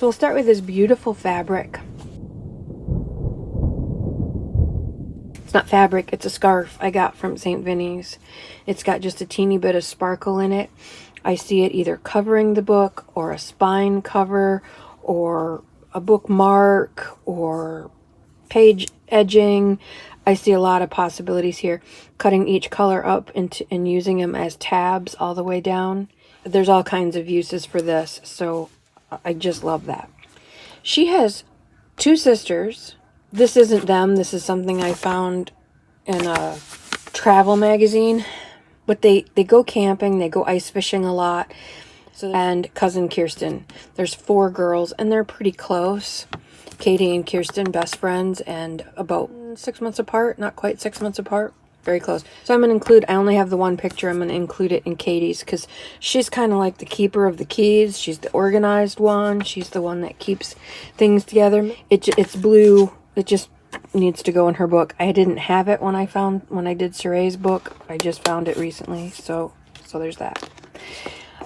So we'll start with this beautiful fabric. It's not fabric, it's a scarf I got from St. Vinny's. It's got just a teeny bit of sparkle in it. I see it either covering the book or a spine cover or a bookmark or page edging. I see a lot of possibilities here. Cutting each color up and using them as tabs all the way down. There's all kinds of uses for this, so I just love that. She has two sisters. This isn't them. This is something I found in a travel magazine. But they go camping. They go ice fishing a lot. And cousin Kirsten. There's 4 girls, and they're pretty close. Katie and Kirsten, best friends, and about 6 months apart. Not quite 6 months apart. Very close. So I'm going to include, I only have the one picture. I'm going to include it in Katie's because she's kind of like the keeper of the keys. She's the organized one. She's the one that keeps things together. It's blue. It just needs to go in her book. I didn't have it when I did Suray's book. I just found it recently. So there's that.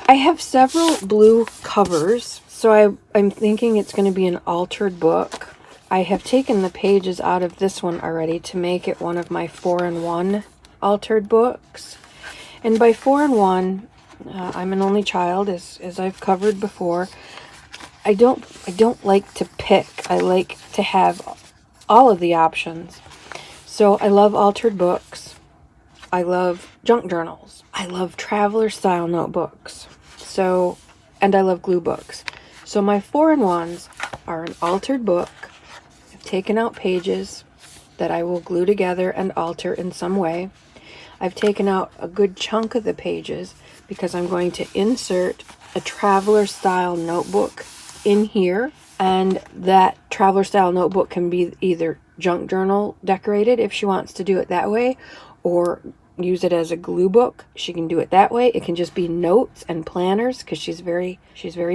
I have several blue covers. So I'm thinking it's going to be an altered book. I have taken the pages out of this one already to make it one of my 4-in-1 altered books. And by 4-in-1, I'm an only child, as I've covered before. I don't like to pick. I like to have all of the options. So I love altered books. I love junk journals. I love traveler style notebooks. And I love glue books. So my 4-in-1s are an altered book. I've taken out pages that I will glue together and alter in some way. I've taken out a good chunk of the pages because I'm going to insert a traveler style notebook in here. And that traveler style notebook can be either junk journal decorated if she wants to do it that way, or use it as a glue book. She can do it that way. It can just be notes and planners because she's very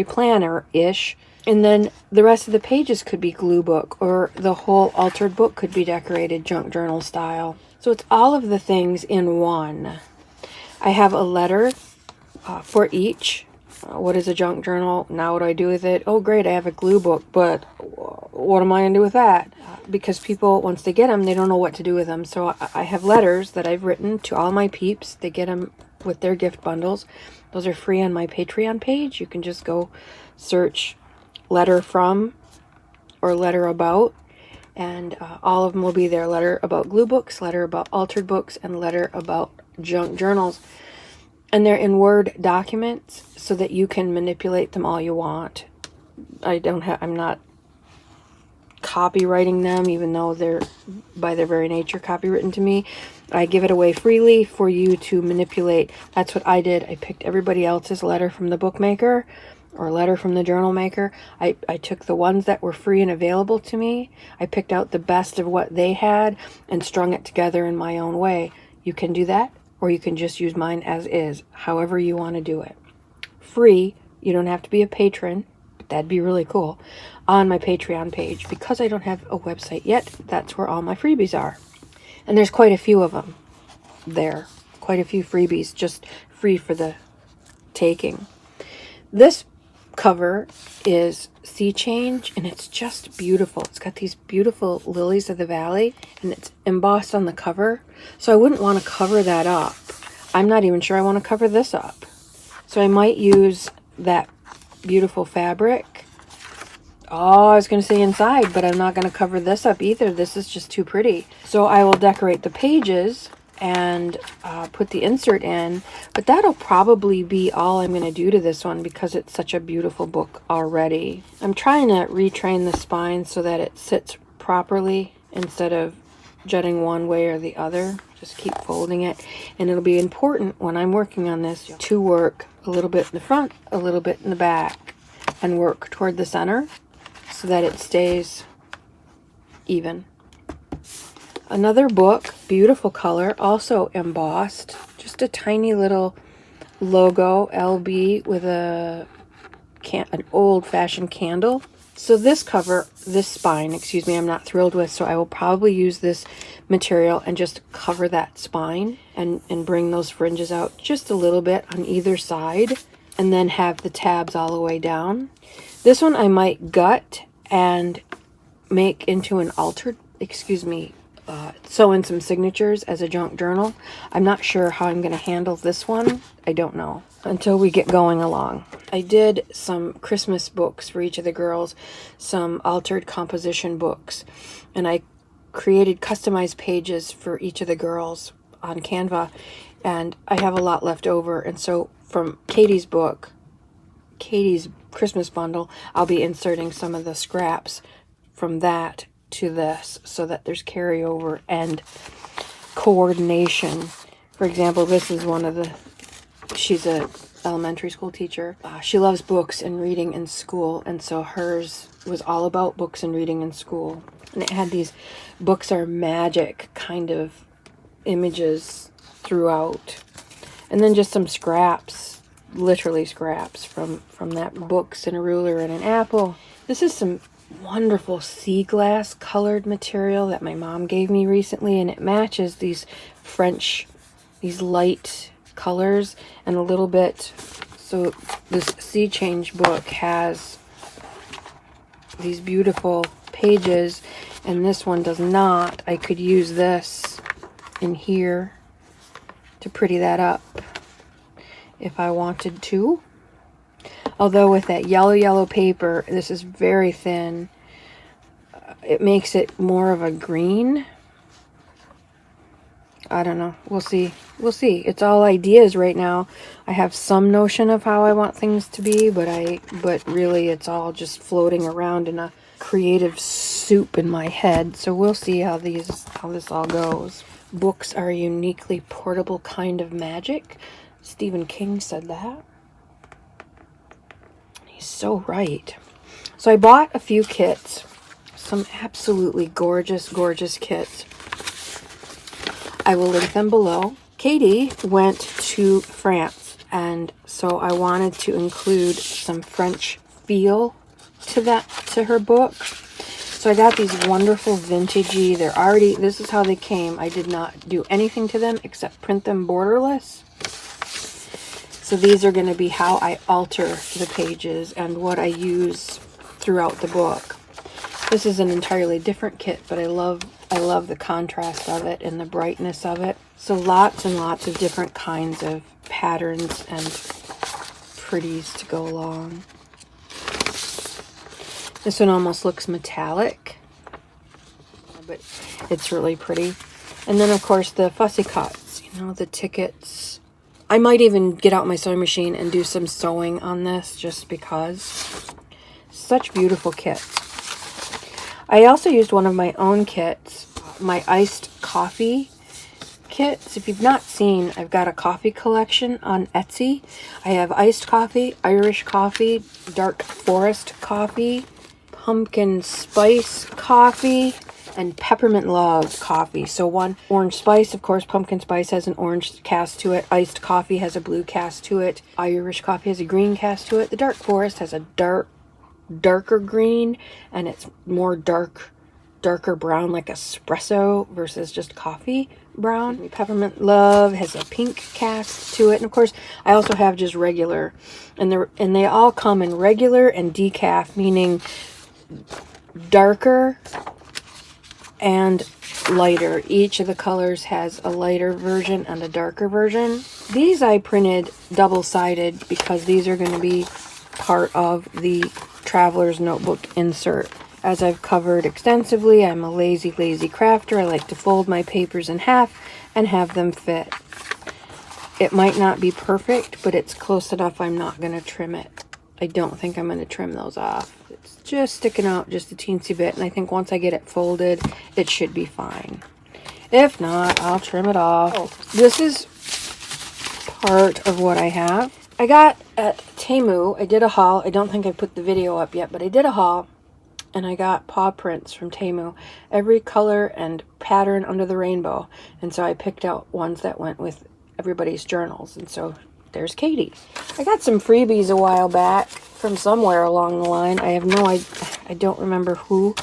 planner-ish. And then the rest of the pages could be glue book, or the whole altered book could be decorated junk journal style. So it's all of the things in one. I have a letter for each. What is a junk journal? Now what do I do with it? Oh, great, I have a glue book, but what am I going to do with that? Because people, once they get them, they don't know what to do with them. So I have letters that I've written to all my peeps. They get them with their gift bundles. Those are free on my Patreon page. You can just go search letter from or letter about, and all of them will be there. Letter about glue books, letter about altered books, and letter about junk journals. And they're in Word documents so that you can manipulate them all you want. I'm not copywriting them, even though they're by their very nature copywritten to me. I give it away freely for you to manipulate. That's what I did. I picked everybody else's letter from the bookmaker or letter from the journal maker. I took the ones that were free and available to me. I picked out the best of what they had and strung it together in my own way. You can do that, or you can just use mine as is, however you want to do it. Free, you don't have to be a patron, but that'd be really cool, on my Patreon page. Because I don't have a website yet, that's where all my freebies are. And there's quite a few of them there. Quite a few freebies, just free for the taking. This cover is Sea Change, and it's just beautiful. It's got these beautiful lilies of the valley, and it's embossed on the cover. So I wouldn't want to cover that up. I'm not even sure I want to cover this up. So I might use that beautiful fabric. Oh, I was going to say inside, but I'm not going to cover this up either. This is just too pretty. So I will decorate the pages and put the insert in, but that'll probably be all I'm going to do to this one because it's such a beautiful book already. I'm trying to retrain the spine so that it sits properly instead of jutting one way or the other. Just keep folding it, and it'll be important when I'm working on this to work a little bit in the front, a little bit in the back, and work toward the center so that it stays even. Another book, beautiful color, also embossed. Just a tiny little logo, LB, with an old-fashioned candle. So this cover, this spine, excuse me, I'm not thrilled with, so I will probably use this material and just cover that spine and bring those fringes out just a little bit on either side, and then have the tabs all the way down. This one I might gut and make into an altered, sew in some signatures as a junk journal. I'm not sure how I'm going to handle this one. I don't know until we get going along. I did some Christmas books for each of the girls, some altered composition books, and I created customized pages for each of the girls on Canva, and I have a lot left over. And so from Katie's book, Katie's Christmas bundle, I'll be inserting some of the scraps from that to this so that there's carryover and coordination. For example, this is one of the, she's a elementary school teacher. She loves books and reading in school, and so hers was all about books and reading in school. And it had these books are magic kind of images throughout. And then just some scraps, literally scraps from that, books and a ruler and an apple. This is some wonderful sea glass colored material that my mom gave me recently, and it matches these French, these light colors and a little bit. So this Sea Change book has these beautiful pages, and this one does not. I could use this in here to pretty that up if I wanted to. Although with that yellow paper, this is very thin, it makes it more of a green. I don't know. We'll see. We'll see. It's all ideas right now. I have some notion of how I want things to be, but really it's all just floating around in a creative soup in my head. So we'll see how this all goes. Books are a uniquely portable kind of magic. Stephen King said that. He's so right. So I bought a few kits, some absolutely gorgeous kits. I will link them below. Katie went to France, and so I wanted to include some French feel to her book. So I got these wonderful vintagey, this is how they came. I did not do anything to them except print them borderless. So these are going to be how I alter the pages and what I use throughout the book. This is an entirely different kit, but I love the contrast of it and the brightness of it. So lots and lots of different kinds of patterns and pretties to go along. This one almost looks metallic, but it's really pretty. And then of course the fussy cuts, the tickets. I might even get out my sewing machine and do some sewing on this just because. Such beautiful kits. I also used one of my own kits, my iced coffee kits. If you've not seen, I've got a coffee collection on Etsy. I have iced coffee, Irish coffee, dark forest coffee, pumpkin spice coffee, and peppermint love coffee. So one orange spice, of course, pumpkin spice has an orange cast to it. Iced coffee has a blue cast to it. Irish coffee has a green cast to it. The dark forest has a darker green, and it's more darker brown, like espresso versus just coffee brown. Peppermint love has a pink cast to it, and of course I also have just regular, and they all come in regular and decaf, meaning darker and lighter. Each of the colors has a lighter version and a darker version. These I printed double-sided because these are going to be part of the Traveler's Notebook insert. As I've covered extensively, I'm a lazy crafter. I like to fold my papers in half and have them fit. It might not be perfect, but it's close enough I'm not going to trim it. I don't think I'm going to trim those off. It's just sticking out just a teensy bit, and I think once I get it folded, it should be fine. If not, I'll trim it off. Oh, this is part of what I have. I got at Temu, I did a haul. I don't think I put the video up yet, but I did a haul, and I got paw prints from Temu. Every color and pattern under the rainbow. And so I picked out ones that went with everybody's journals, and so there's Katie. I got some freebies a while back from somewhere along the line. I don't remember who.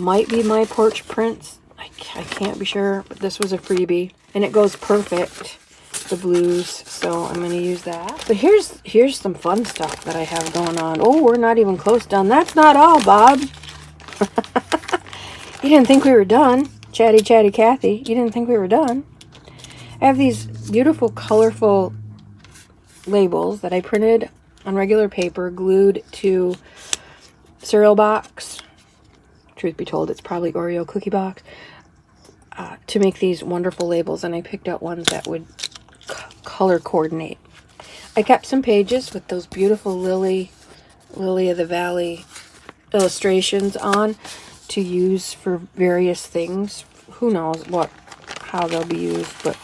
Might be my porch prints. I can't be sure, but this was a freebie, and it goes perfect the blues, so I'm going to use that. But here's some fun stuff that I have going on. Oh, we're not even close done. That's not all, Bob. You didn't think we were done. Chatty Cathy. You didn't think we were done. I have these beautiful, colorful labels that I printed on regular paper, glued to cereal box. Truth be told, it's probably Oreo cookie box. To make these wonderful labels, and I picked out ones that would color coordinate. I kept some pages with those beautiful lily of the valley illustrations on to use for various things. Who knows how they'll be used, but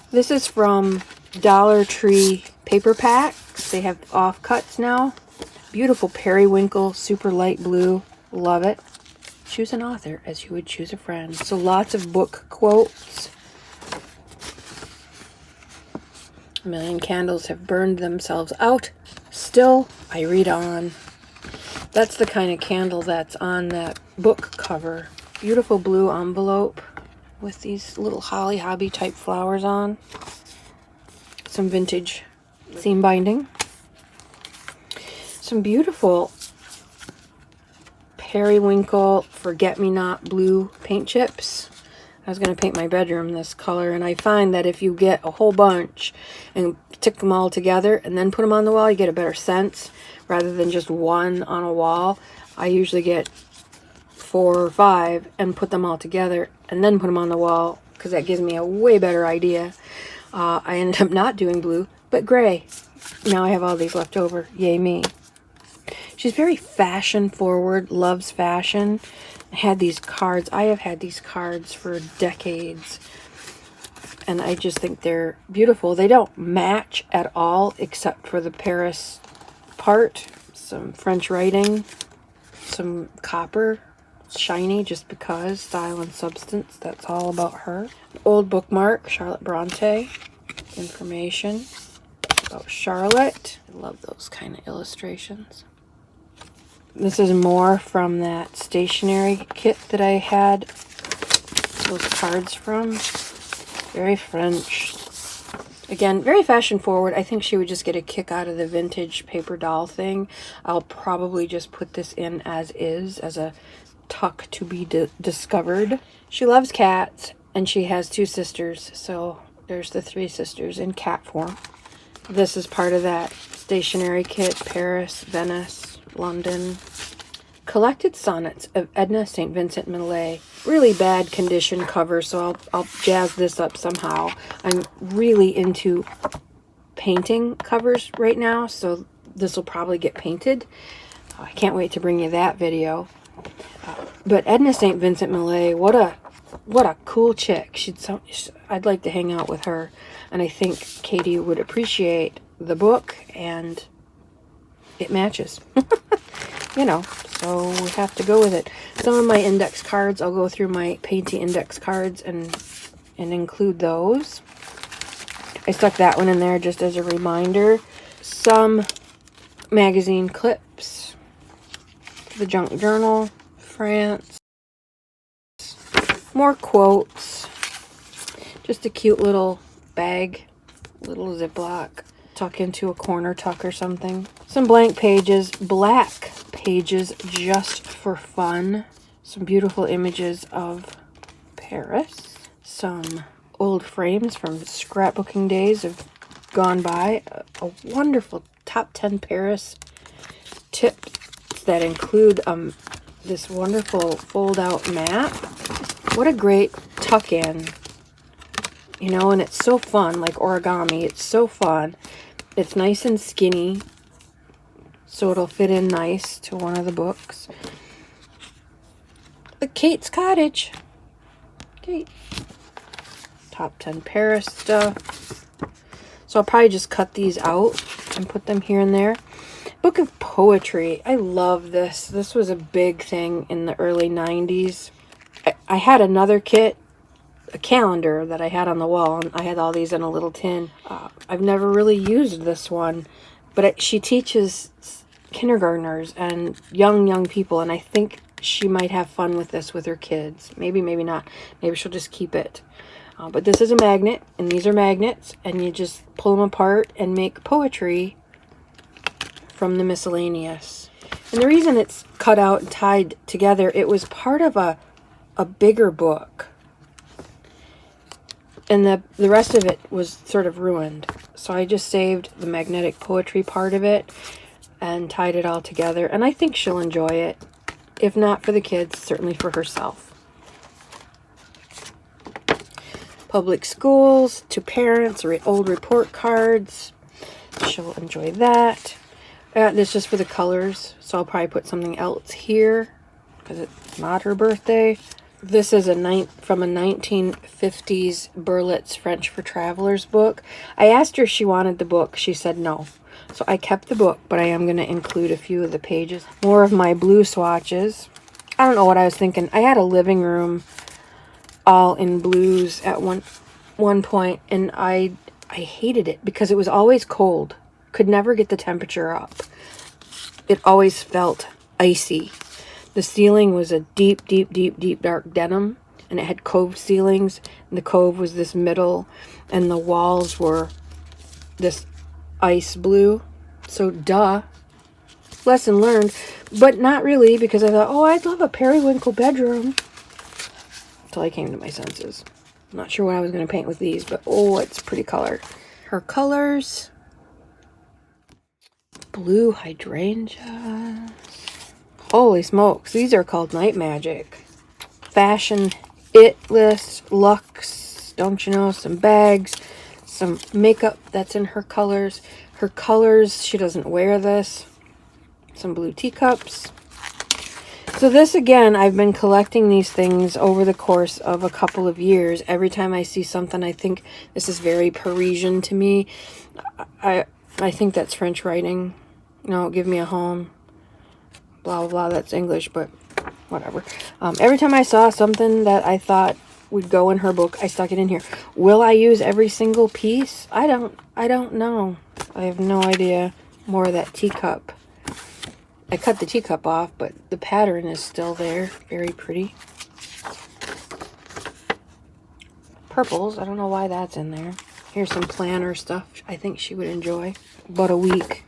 this is from Dollar Tree paper packs. They have offcuts now. Beautiful periwinkle, super light blue. Love it. Choose an author as you would choose a friend. So lots of book quotes. A million candles have burned themselves out. Still, I read on. That's the kind of candle that's on that book cover. Beautiful blue envelope with these little Holly Hobby type flowers on. Some vintage seam binding. Some beautiful periwinkle forget-me-not blue paint chips. I was going to paint my bedroom this color, and I find that if you get a whole bunch and stick them all together and then put them on the wall, you get a better sense rather than just one on a wall. I usually get 4 or 5 and put them all together and then put them on the wall because that gives me a way better idea. I ended up not doing blue, but gray. Now I have all these left over. Yay me. She's very fashion forward, loves fashion. I had these cards. I have had these cards for decades. And I just think they're beautiful. They don't match at all except for the Paris part. Some French writing. Some copper. Shiny just because. Style and substance. That's all about her. Old bookmark. Charlotte Bronte. Information about Charlotte. I love those kind of illustrations. This is more from that stationery kit that I had those cards from. Very French. Again, very fashion forward. I think she would just get a kick out of the vintage paper doll thing. I'll probably just put this in as is, as a tuck to be discovered. She loves cats, and she has 2 sisters, so there's the 3 sisters in cat form. This is part of that stationery kit. Paris, Venice, London. Collected Sonnets of Edna St. Vincent Millay. Really bad condition cover, so I'll jazz this up somehow. I'm really into painting covers right now, so this will probably get painted. I can't wait to bring you that video. But Edna St. Vincent Millay, what a cool chick. I'd like to hang out with her, and I think Katie would appreciate the book, and it matches. You know, so we have to go with it. Some of my index cards, I'll go through my painty index cards and include those. I stuck that one in there just as a reminder. Some magazine clips. The Junk Journal, France. More quotes. Just a cute little bag, little Ziploc. Tuck into a corner tuck or something. Some blank pages, black pages just for fun. Some beautiful images of Paris. Some old frames from scrapbooking days have gone by. A wonderful top 10 Paris tips that include this wonderful fold-out map. What a great tuck-in. You know, and it's so fun, like origami. It's so fun. It's nice and skinny, so it'll fit in nice to one of the books. The Kate's Cottage. Kate. Top 10 Paris stuff. So I'll probably just cut these out and put them here and there. Book of Poetry. I love this. This was a big thing in the early 90s. I had another kit, a calendar that I had on the wall, and I had all these in a little tin. I've never really used this one, but she teaches kindergartners and young people, and I think she might have fun with this with her kids. Maybe, maybe not. Maybe she'll just keep it. But this is a magnet, and these are magnets, and you just pull them apart and make poetry from the miscellaneous. And the reason it's cut out and tied together, it was part of a bigger book. And the rest of it was sort of ruined. So I just saved the magnetic poetry part of it and tied it all together. And I think she'll enjoy it. If not for the kids, certainly for herself. Public schools, to parents, old report cards. She'll enjoy that. This is just for the colors, so I'll probably put something else here because it's not her birthday. This is from a 1950s Berlitz French for Travelers book. I asked her if she wanted the book. She said no. So I kept the book, but I am going to include a few of the pages. More of my blue swatches. I don't know what I was thinking. I had a living room all in blues at one point, and I hated it because it was always cold. Could never get the temperature up. It always felt icy. The ceiling was a deep, deep, deep, deep dark denim, and it had cove ceilings, and the cove was this middle, and the walls were this ice blue. So duh, lesson learned, but not really, because I thought, oh, I'd love a periwinkle bedroom. Until I came to my senses. I'm not sure what I was going to paint with these, but oh, it's a pretty color. Her colors: blue hydrangeas. Holy smokes, these are called Night Magic. Fashion It List, Luxe, don't you know, some bags, some makeup that's in her colors. Her colors, she doesn't wear this. Some blue teacups. So this, again, I've been collecting these things over the course of a couple of years. Every time I see something, I think this is very Parisian to me. I think that's French writing. No, give me a home. Blah, blah, blah. That's English, but whatever. Every time I saw something that I thought would go in her book, I stuck it in here. Will I use every single piece? I don't know. I have no idea. More of that teacup. I cut the teacup off, but the pattern is still there. Very pretty. Purples. I don't know why that's in there. Here's some planner stuff I think she would enjoy. About a week.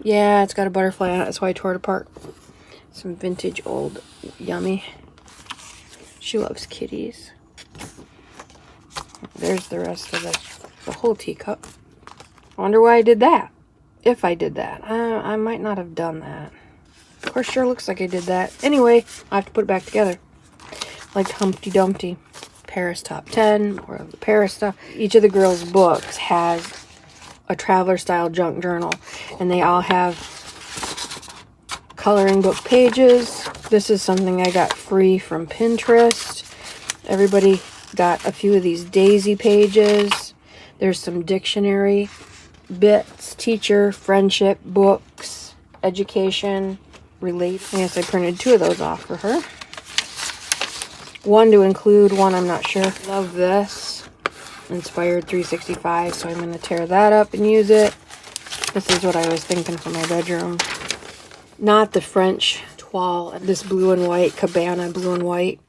Yeah, it's got a butterfly on it. That's why I tore it apart. Some vintage old Yummy. She loves kitties. There's the rest of the whole teacup. I wonder why I did that. If I did that. I might not have done that. Of course, sure looks like I did that. Anyway, I have to put it back together. Like Humpty Dumpty. Paris Top 10. More of the Paris stuff. Each of the girls' books has a traveler style junk journal. And they all have coloring book pages. This is something I got free from Pinterest. Everybody got a few of these daisy pages. There's some dictionary bits, teacher, friendship, books, education, relate. Yes, I printed 2 of those off for her. One to include, one I'm not sure. Love this. Inspired 365, so I'm going to tear that up and use it. This is what I was thinking for my bedroom. Not the French toile. This blue and white, cabana blue and white,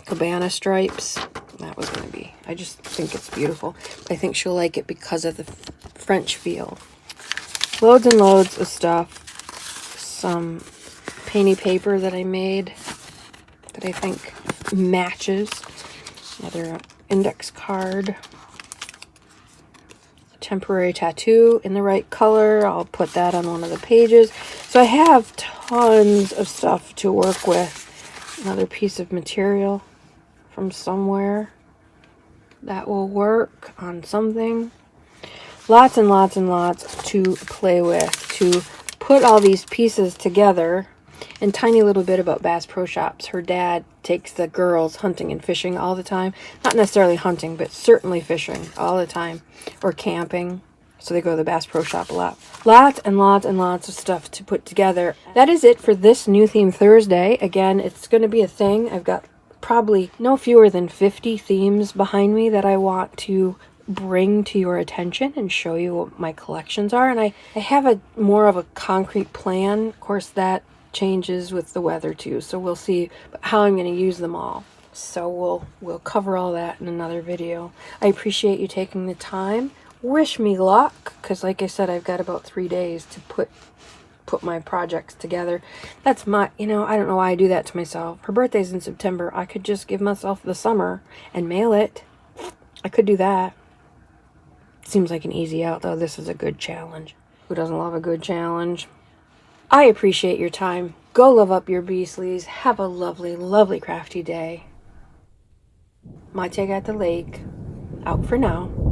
cabana stripes. That was going to be. I just think it's beautiful. I think she'll like it because of the French feel. Loads and loads of stuff. Some painty paper that I made that I think matches. Another index card. Temporary tattoo in the right color. I'll put that on one of the pages. So I have tons of stuff to work with. Another piece of material from somewhere that will work on something. Lots and lots and lots to play with, to put all these pieces together. And tiny little bit about Bass Pro Shops. Her dad takes the girls hunting and fishing all the time. Not necessarily hunting, but certainly fishing all the time. Or camping. So they go to the Bass Pro Shop a lot. Lots and lots and lots of stuff to put together. That is it for this New Theme Thursday. Again, it's going to be a thing. I've got probably no fewer than 50 themes behind me that I want to bring to your attention and show you what my collections are. And I have more of a concrete plan. Of course, that changes with the weather too. So we'll see how I'm going to use them all. So we'll cover all that in another video. I appreciate you taking the time. Wish me luck, because like I said, I've got about 3 days to put my projects together. That's my, I don't know why I do that to myself. Her birthday's in September. I could just give myself the summer and mail it. I could do that. Seems like an easy out, though. This is a good challenge. Who doesn't love a good challenge? I appreciate your time. Go love up your beastlies. Have a lovely, lovely crafty day. My take at the lake. Out for now.